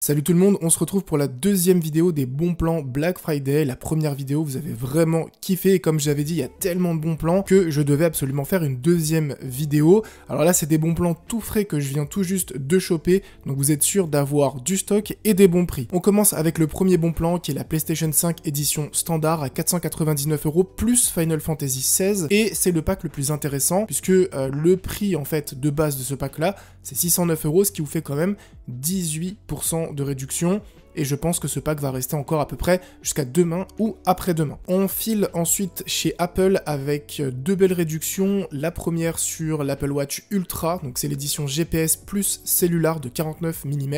Salut tout le monde, on se retrouve pour la deuxième vidéo des bons plans Black Friday. La première vidéo, vous avez vraiment kiffé et comme j'avais dit, il y a tellement de bons plans que je devais absolument faire une deuxième vidéo. Alors là, c'est des bons plans tout frais que je viens tout juste de choper, donc vous êtes sûr d'avoir du stock et des bons prix. On commence avec le premier bon plan qui est la PlayStation 5 édition standard à 499 € plus Final Fantasy XVI et c'est le pack le plus intéressant puisque le prix en fait de base de ce pack là, c'est 609 €, ce qui vous fait quand même 18% de réduction et je pense que ce pack va rester encore à peu près jusqu'à demain ou après-demain. On file ensuite chez Apple avec deux belles réductions. La première sur l'Apple Watch Ultra, donc c'est l'édition GPS plus cellulaire de 49 mm.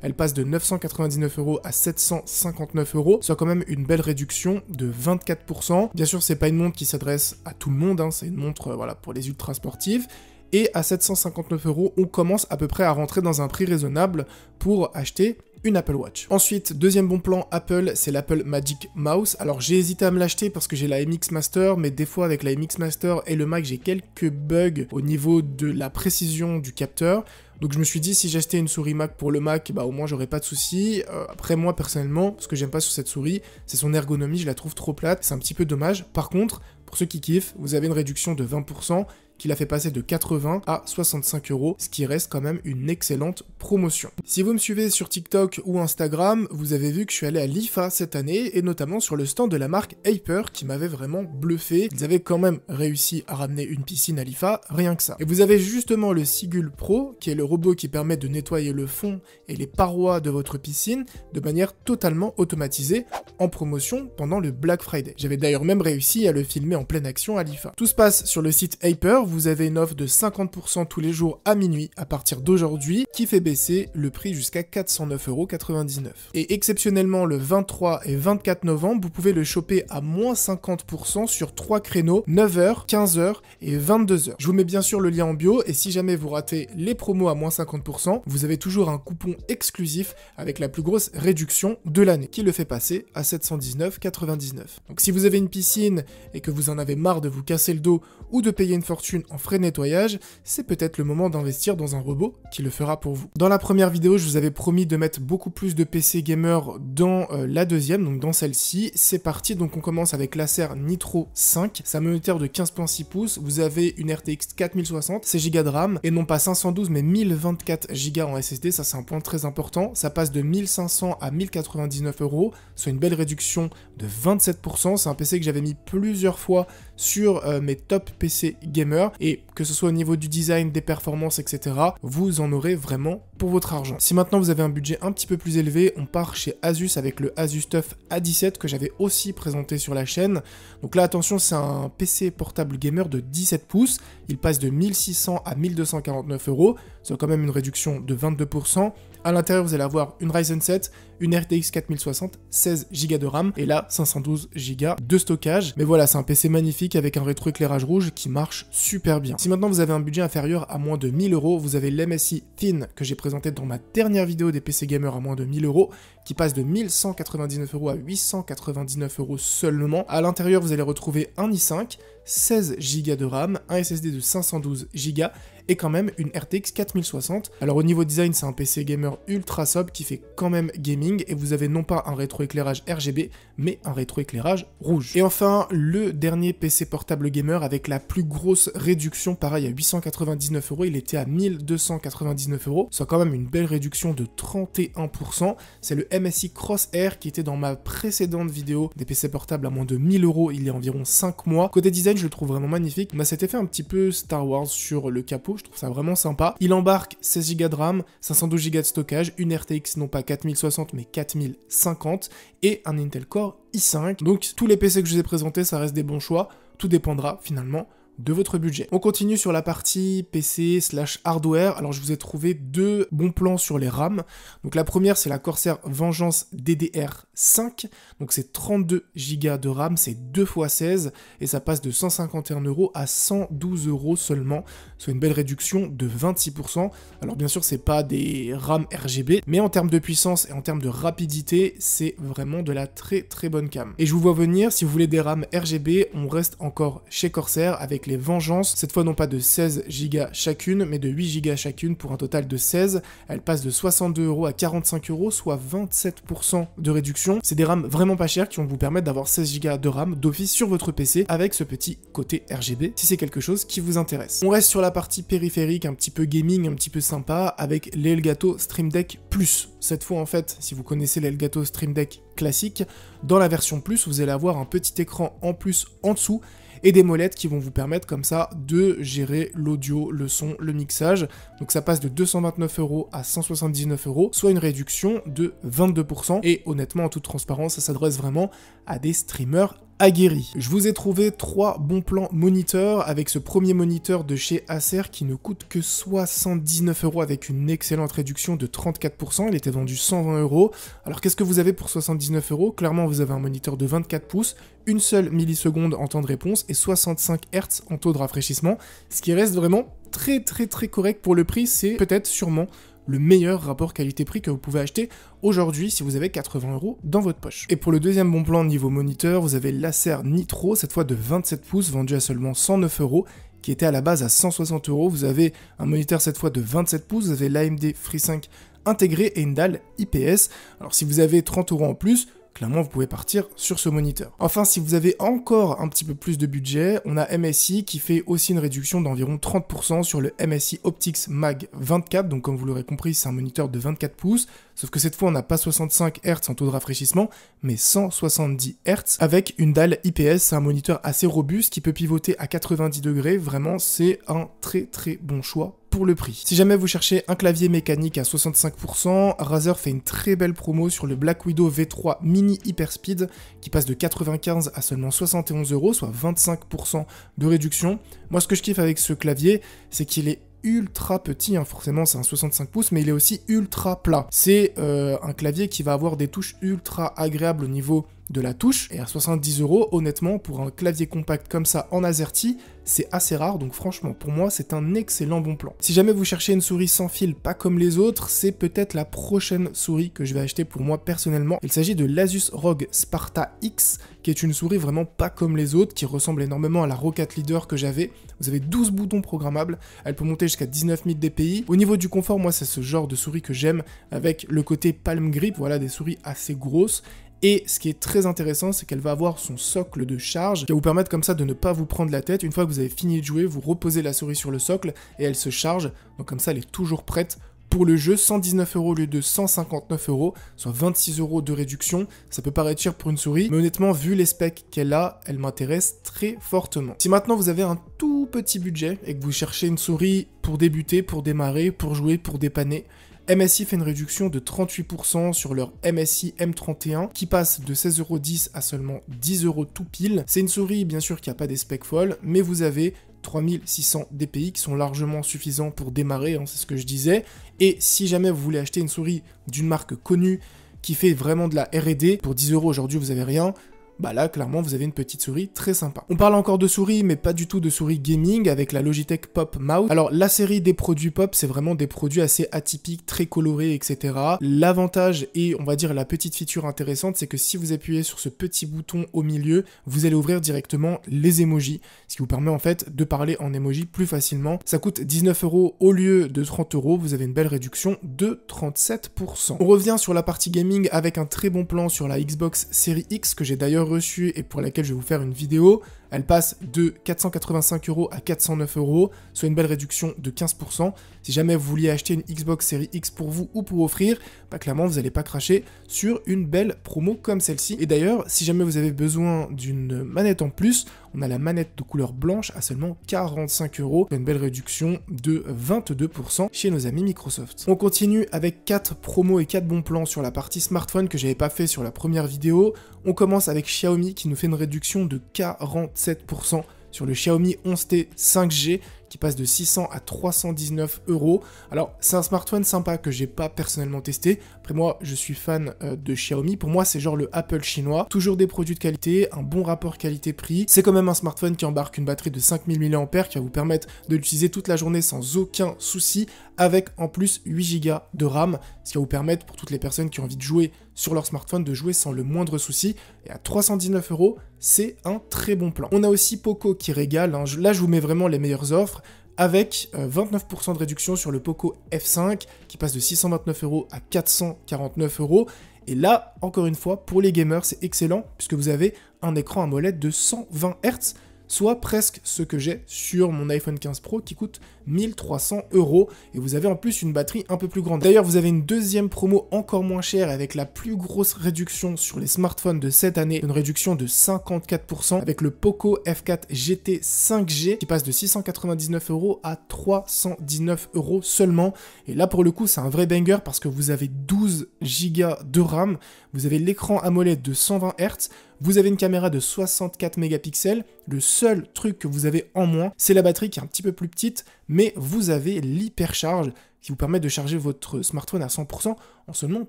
Elle passe de 999 € à 759 €, soit quand même une belle réduction de 24%. Bien sûr, c'est pas une montre qui s'adresse à tout le monde, hein, c'est une montre voilà, pour les ultra sportifs. Et à 759 €, on commence à peu près à rentrer dans un prix raisonnable pour acheter une Apple Watch. Ensuite, deuxième bon plan Apple, c'est l'Apple Magic Mouse. Alors j'ai hésité à me l'acheter parce que j'ai la MX Master, mais des fois avec la MX Master et le Mac, j'ai quelques bugs au niveau de la précision du capteur. Donc je me suis dit, si j'achetais une souris Mac pour le Mac, bah au moins j'aurais pas de soucis. Après moi personnellement, ce que j'aime pas sur cette souris, c'est son ergonomie, je la trouve trop plate, c'est un petit peu dommage. Par contre, pour ceux qui kiffent, vous avez une réduction de 20%, qui l'a fait passer de 80 à 65 €, ce qui reste quand même une excellente promotion. Si vous me suivez sur TikTok ou Instagram, vous avez vu que je suis allé à l'IFA cette année, et notamment sur le stand de la marque Hyper, qui m'avait vraiment bluffé. Ils avaient quand même réussi à ramener une piscine à l'IFA, rien que ça. Et vous avez justement le Sigul Pro, qui est le robot qui permet de nettoyer le fond et les parois de votre piscine de manière totalement automatisée, en promotion pendant le Black Friday. J'avais d'ailleurs même réussi à le filmer en pleine action à l'IFA. Tout se passe sur le site Hyper. Vous avez une offre de 50% tous les jours à minuit à partir d'aujourd'hui qui fait baisser le prix jusqu'à 409,99 €. Et exceptionnellement, le 23 et 24 novembre, vous pouvez le choper à moins 50% sur 3 créneaux, 9h, 15h et 22h. Je vous mets bien sûr le lien en bio et si jamais vous ratez les promos à moins 50%, vous avez toujours un coupon exclusif avec la plus grosse réduction de l'année qui le fait passer à 719,99 €. Donc si vous avez une piscine et que vous en avez marre de vous casser le dos ou de payer une fortune en frais de nettoyage, c'est peut-être le moment d'investir dans un robot qui le fera pour vous. Dans la première vidéo, je vous avais promis de mettre beaucoup plus de PC gamer dans la deuxième, donc dans celle-ci. C'est parti, donc on commence avec l'Acer Nitro 5, sa moniteur de 15.6 pouces, vous avez une RTX 4060, 16 Go de RAM, et non pas 512 mais 1024 Go en SSD, ça c'est un point très important, ça passe de 1500 à 1099 €, soit une belle réduction de 27%, c'est un PC que j'avais mis plusieurs fois sur mes top PC gamer, et que ce soit au niveau du design, des performances, etc., vous en aurez vraiment pour votre argent. Si maintenant vous avez un budget un petit peu plus élevé, on part chez Asus avec le Asus TUF A17 que j'avais aussi présenté sur la chaîne. Donc là, attention, c'est un PC portable gamer de 17 pouces, il passe de 1600 à 1249 €, soit quand même une réduction de 22%. À l'intérieur, vous allez avoir une Ryzen 7, une RTX 4060, 16 Go de RAM, et là, 512 Go de stockage. Mais voilà, c'est un PC magnifique avec un rétroéclairage rouge qui marche super bien. Si maintenant vous avez un budget inférieur à moins de 1000 €, vous avez l'MSI Thin que j'ai présenté dans ma dernière vidéo des PC gamers à moins de 1000 €, qui passe de 1199 € à 899 € seulement. À l'intérieur, vous allez retrouver un i5, 16 Go de RAM, un SSD de 512 Go, et quand même une RTX 4060. Alors au niveau design, c'est un PC gamer ultra sobre qui fait quand même gaming, et vous avez non pas un rétroéclairage RGB, mais un rétroéclairage rouge. Et enfin, le dernier PC portable gamer avec la plus grosse réduction, pareil à 899 €, il était à 1299 €, soit quand même une belle réduction de 31%. C'est le MSI Crosshair qui était dans ma précédente vidéo des PC portables à moins de 1000 € il y a environ 5 mois. Côté design, je le trouve vraiment magnifique. Il m'a cet effet un petit peu Star Wars sur le capot, je trouve ça vraiment sympa. Il embarque 16 Go de RAM, 512 Go de stockage, une RTX non pas 4060 mais 4050 et un Intel Core i5. Donc tous les PC que je vous ai présentés, ça reste des bons choix. Tout dépendra finalement de votre budget. On continue sur la partie PC/hardware. Alors je vous ai trouvé deux bons plans sur les RAM. Donc la première, c'est la Corsair Vengeance DDR5. Donc c'est 32 Go de RAM, c'est 2 x 16 et ça passe de 151 € à 112 € seulement, soit une belle réduction de 26%. Alors bien sûr, c'est pas des RAM RGB, mais en termes de puissance et en termes de rapidité, c'est vraiment de la très très bonne cam. Et je vous vois venir, si vous voulez des RAM RGB, on reste encore chez Corsair avec avec les Vengeances, cette fois non pas de 16 Go chacune, mais de 8 Go chacune pour un total de 16. Elle passe de 62 € à 45 €, soit 27% de réduction. C'est des RAM vraiment pas chères qui vont vous permettre d'avoir 16 Go de RAM d'office sur votre PC avec ce petit côté RGB si c'est quelque chose qui vous intéresse. On reste sur la partie périphérique, un petit peu gaming, un petit peu sympa avec l'Elgato Stream Deck Plus. Cette fois en fait, si vous connaissez l'Elgato Stream Deck classique, dans la version Plus, vous allez avoir un petit écran en plus en dessous et des molettes qui vont vous permettre comme ça de gérer l'audio, le son, le mixage. Donc ça passe de 229 € à 179 €, soit une réduction de 22%. Et honnêtement, en toute transparence, ça s'adresse vraiment à des streamers aguerris. Je vous ai trouvé 3 bons plans moniteurs avec ce premier moniteur de chez Acer qui ne coûte que 79 € avec une excellente réduction de 34%. Il était vendu 120 €. Alors qu'est-ce que vous avez pour 79 €? Clairement, vous avez un moniteur de 24 pouces, une seule milliseconde en temps de réponse et 65 Hz en taux de rafraîchissement, ce qui reste vraiment très correct pour le prix. C'est peut-être sûrement le meilleur rapport qualité-prix que vous pouvez acheter aujourd'hui si vous avez 80 € dans votre poche. Et pour le deuxième bon plan niveau moniteur, vous avez l'Acer Nitro, cette fois de 27 pouces, vendu à seulement 109 €, qui était à la base à 160 €. Vous avez un moniteur cette fois de 27 pouces, vous avez l'AMD FreeSync intégré et une dalle IPS. Alors si vous avez 30 € en plus, clairement vous pouvez partir sur ce moniteur. Enfin, si vous avez encore un petit peu plus de budget, on a MSI qui fait aussi une réduction d'environ 30% sur le MSI Optix Mag 24, donc comme vous l'aurez compris, c'est un moniteur de 24 pouces, sauf que cette fois on n'a pas 65 Hz en taux de rafraîchissement, mais 170 Hz avec une dalle IPS. C'est un moniteur assez robuste qui peut pivoter à 90 degrés, vraiment c'est un très bon choix pour le prix. Si jamais vous cherchez un clavier mécanique à 65%, Razer fait une très belle promo sur le Black Widow V3 Mini Hyperspeed qui passe de 95 à seulement 71 €, soit 25% de réduction. Moi ce que je kiffe avec ce clavier, c'est qu'il est ultra petit, hein. Forcément c'est un 65 pouces, mais il est aussi ultra plat. C'est un clavier qui va avoir des touches ultra agréables au niveau de la touche, et à 70 €, honnêtement, pour un clavier compact comme ça en AZERTY, c'est assez rare, donc franchement, pour moi, c'est un excellent bon plan. Si jamais vous cherchez une souris sans fil, pas comme les autres, c'est peut-être la prochaine souris que je vais acheter pour moi personnellement. Il s'agit de l'Asus ROG Sparta X, qui est une souris vraiment pas comme les autres, qui ressemble énormément à la Rocket Leader que j'avais. Vous avez 12 boutons programmables, elle peut monter jusqu'à 19 000 dpi. Au niveau du confort, moi, c'est ce genre de souris que j'aime, avec le côté palm grip, voilà, des souris assez grosses. Et ce qui est très intéressant, c'est qu'elle va avoir son socle de charge qui va vous permettre comme ça de ne pas vous prendre la tête. Une fois que vous avez fini de jouer, vous reposez la souris sur le socle et elle se charge. Donc comme ça, elle est toujours prête pour le jeu. 119 € au lieu de 159 €, soit 26 € de réduction. Ça peut paraître cher pour une souris, mais honnêtement, vu les specs qu'elle a, elle m'intéresse très fortement. Si maintenant vous avez un tout petit budget et que vous cherchez une souris pour débuter, pour démarrer, pour jouer, pour dépanner, MSI fait une réduction de 38% sur leur MSI M31 qui passe de 16,10 € à seulement 10 € tout pile. C'est une souris bien sûr qui n'a pas des specs folles, mais vous avez 3600 dpi qui sont largement suffisants pour démarrer, hein, c'est ce que je disais. Et si jamais vous voulez acheter une souris d'une marque connue qui fait vraiment de la R&D, pour 10 € aujourd'hui vous avez rien, bah là, clairement, vous avez une petite souris très sympa. On parle encore de souris, mais pas du tout de souris gaming, avec la Logitech Pop Mouse. Alors, la série des produits Pop, c'est vraiment des produits assez atypiques, très colorés, etc. L'avantage et, on va dire, la petite feature intéressante, c'est que si vous appuyez sur ce petit bouton au milieu, vous allez ouvrir directement les emojis, ce qui vous permet, en fait, de parler en emoji plus facilement. Ça coûte 19 € au lieu de 30 €, vous avez une belle réduction de 37%. On revient sur la partie gaming avec un très bon plan sur la Xbox Series X, que j'ai d'ailleurs reçu et pour laquelle je vais vous faire une vidéo. Elle passe de 485 € à 409 €, soit une belle réduction de 15%. Si jamais vous vouliez acheter une Xbox Series X pour vous ou pour offrir, bah clairement vous n'allez pas cracher sur une belle promo comme celle-ci. Et d'ailleurs, si jamais vous avez besoin d'une manette en plus, on a la manette de couleur blanche à seulement 45 €, une belle réduction de 22% chez nos amis Microsoft. On continue avec 4 promos et 4 bons plans sur la partie smartphone que j'avais pas fait sur la première vidéo. On commence avec Xiaomi qui nous fait une réduction de 47% sur le Xiaomi 11T 5G qui passe de 600 à 319 €. Alors, c'est un smartphone sympa que j'ai pas personnellement testé. Après moi, je suis fan de Xiaomi. Pour moi, c'est genre le Apple chinois. Toujours des produits de qualité, un bon rapport qualité-prix. C'est quand même un smartphone qui embarque une batterie de 5000 mAh qui va vous permettre de l'utiliser toute la journée sans aucun souci, avec en plus 8 Go de RAM, ce qui va vous permettre pour toutes les personnes qui ont envie de jouer sur leur smartphone de jouer sans le moindre souci. Et à 319 €, c'est un très bon plan. On a aussi Poco qui régale, hein. Là je vous mets vraiment les meilleures offres, avec 29% de réduction sur le Poco F5 qui passe de 629 € à 449 €. Et là, encore une fois, pour les gamers, c'est excellent puisque vous avez un écran AMOLED de 120 Hz, soit presque ce que j'ai sur mon iPhone 15 Pro qui coûte 1300 €. Et vous avez en plus une batterie un peu plus grande. D'ailleurs, vous avez une deuxième promo encore moins chère avec la plus grosse réduction sur les smartphones de cette année, une réduction de 54% avec le Poco F4 GT 5G qui passe de 699 € à 319 € seulement. Et là, pour le coup, c'est un vrai banger parce que vous avez 12 Go de RAM, vous avez l'écran AMOLED de 120 Hz, vous avez une caméra de 64 mégapixels. Le seul truc que vous avez en moins, c'est la batterie qui est un petit peu plus petite, mais vous avez l'hypercharge qui vous permet de charger votre smartphone à 100% en seulement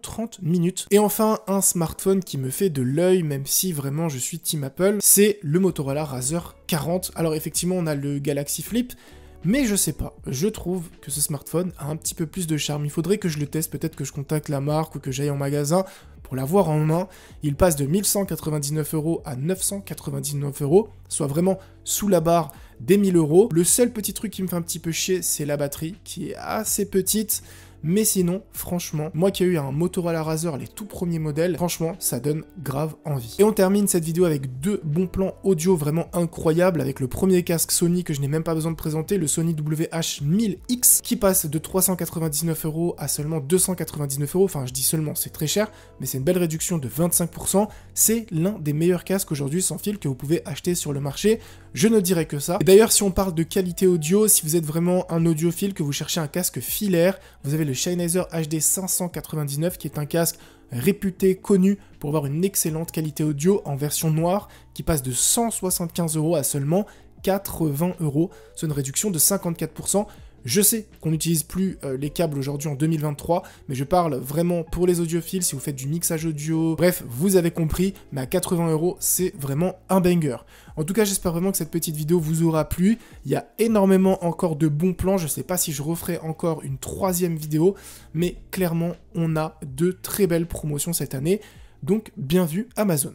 30 minutes. Et enfin, un smartphone qui me fait de l'œil, même si vraiment je suis team Apple, c'est le Motorola Razr 40. Alors effectivement, on a le Galaxy Flip, mais je sais pas, je trouve que ce smartphone a un petit peu plus de charme. Il faudrait que je le teste, peut-être que je contacte la marque ou que j'aille en magasin pour l'avoir en main. Il passe de 1199 € à 999 €, soit vraiment sous la barre des 1000 €. Le seul petit truc qui me fait un petit peu chier, c'est la batterie, qui est assez petite. Mais sinon, franchement, moi qui ai eu un Motorola Razr, les tout premiers modèles, franchement, ça donne grave envie. Et on termine cette vidéo avec deux bons plans audio vraiment incroyables, avec le premier casque Sony que je n'ai même pas besoin de présenter, le Sony WH-1000X, qui passe de 399 € à seulement 299 €. Enfin, je dis seulement, c'est très cher, mais c'est une belle réduction de 25%. C'est l'un des meilleurs casques aujourd'hui sans fil que vous pouvez acheter sur le marché. Je ne dirais que ça. Et d'ailleurs, si on parle de qualité audio, si vous êtes vraiment un audiophile, que vous cherchez un casque filaire, vous avez le Sennheiser HD 599 qui est un casque réputé, connu pour avoir une excellente qualité audio en version noire qui passe de 175 € à seulement 80 €. C'est une réduction de 54%. Je sais qu'on n'utilise plus les câbles aujourd'hui en 2023, mais je parle vraiment pour les audiophiles, si vous faites du mixage audio, bref, vous avez compris, mais à 80 €, c'est vraiment un banger. En tout cas, j'espère vraiment que cette petite vidéo vous aura plu. Il y a énormément encore de bons plans, je ne sais pas si je referai encore une troisième vidéo, mais clairement, on a de très belles promotions cette année, donc bien vu Amazon.